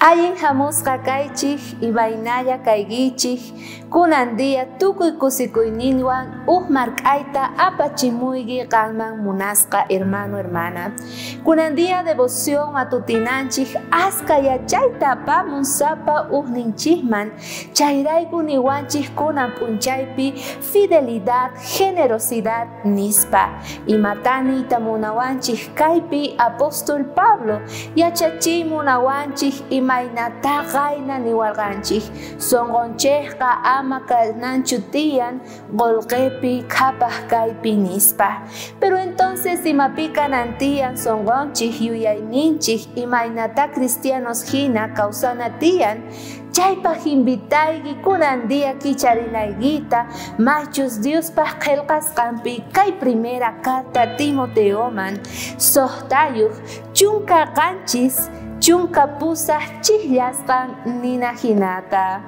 Ayin hamusqa kaychik imaynalla kaygichik kunandia tukuy kusikuyninwan mark'ayta apachimuygi qanman munasqa hermano hermana. Kunandia devoción matutinanchik aska yachayta apamun sapa ninchikman chayrayku niwanchik kunan p'unchaypi fidelidad generosidad nispa imataniyta munawanchik kaypi apóstol Pablo yachachiy munawanchik imaynata qayna niwarqanchik sonqonchejqa ama kananchu tiyan qolqepi qhapaq kaypi nispa. Pero entonces imapi kanantiyan sonqonchik yuyayninchik imaynata cristianos hina kawsana tiyan chaypaq invitaygi kunandia kicharinayguita machus Diospaq qillqasqanpi kay primera carta Timoteoman soqtayuq chunka qanchis chunka pusaq chikllashqan nina hinata.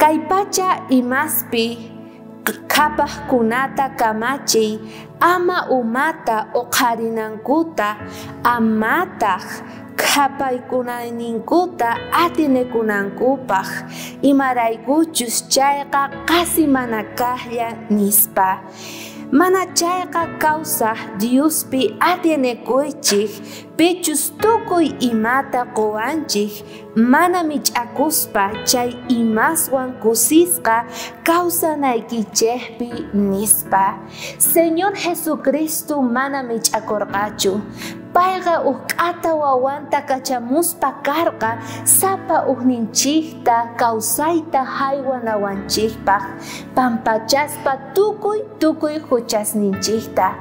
Kay pacha imaspi qhapaq kunata kamachiy ama umata uqharinankuta amataq qhapaykunayninkuta atinekunankupaq imaraykuchus chayqa qasi mana kaqlla nispa. Mana chayqa kawsaq Diospi atinekuychik pichus tukuy imata quwanchik mana mich'akuspa chay imaswan kusisqa kawsanaykichikpi nispa. Señor Jesucristo mana mich'akurqachu. Payqa k'ata wawanta kachamuspa karqa sapa ninchikta kawsayta haywanawanchikpaq pampachaspa tukuy huchasninchikta.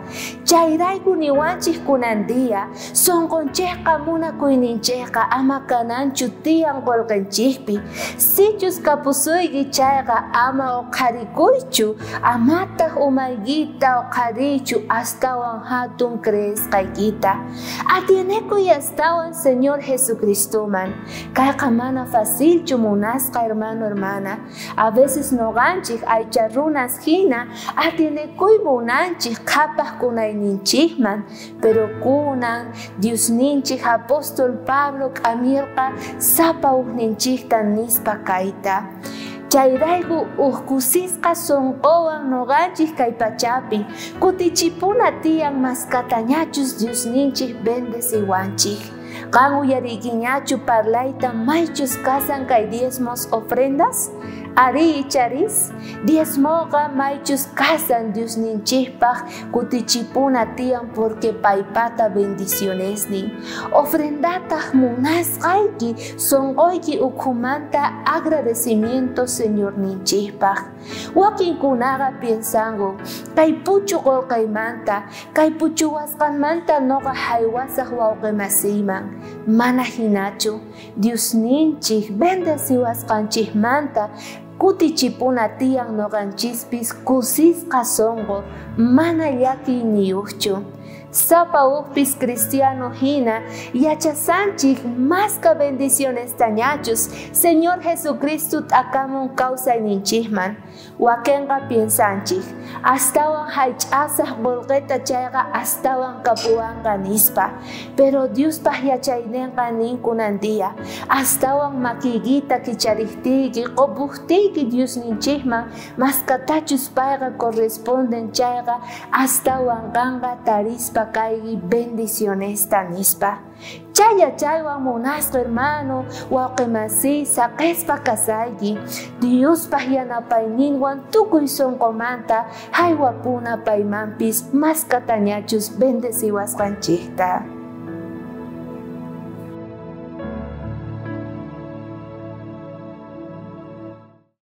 Chayrayku niwanchik kunandia sonqonchikqa munakuyninchikqa ama kananchu tiyan qolqinchikpi sichus kapusuyki chayqa ama uqharikuychu amataq umaygita uqharichu astawan hatun creesqaykita. Atinekuy astawan Señor Jesucristoman. Kayqa mana facilchu munasqa hermano hermana. A veces noqanchik aycha runas hina atinekuy munanchik qhapaq kunayninchikman, pero kunan Diosninchik apóstol Pablo k'amirqa sapa ninchikta nispa kayta. Chayrayku kusisqa sonqowan noqanchik kay pachapi kutichipuna tiyan maskatañachus Diosninchik bendeciwanchik. Qan uyarikiñachu parlayta maychus kasan kay diezmos ofrendas? Ari charis diezmoqa maychus kasan Diosninchikpaq kutichipuna tiyan porque paypata bendicionesnin. Ofrendataq munasqayki sonqoyki ukhumanta agradecimiento Señor ninchikpaq. Wakinkunaqa piensanku kay puchu qolqaymanta kay puchu wasqanmanta noqa haywasaq wawqimasiyman. Mana hinachu Diosninchik bendeciwasqanchikmanta kutichipuna tiyan noqanchispis kusisqa sonqo mana llaki niyuqchu. Sapa uqpis cristiano hina yachasanchik masqa bendiciones tañachus Señor Jesucristo t'akamun kawsayninchikman. Wakinqa piensanchik astawan haych'asaq bolqeta chayqa astawan kapuwanqa nispa. Pero Diospaq yachayninqa nin kunandia astawan makiykita kichariptiyki qupuptiyki Diosninchikman maskatachus payqa corresponden chayqa astawan qanqa tarispa kayki bendicionesta nispa. Chaywan munasqa hermano wawqimasiy saqespa kasayki Diospaq yanapayninwan tukuy sonqomanta haywapuna paymanpis maskatañachus bendeciwasqanchikta.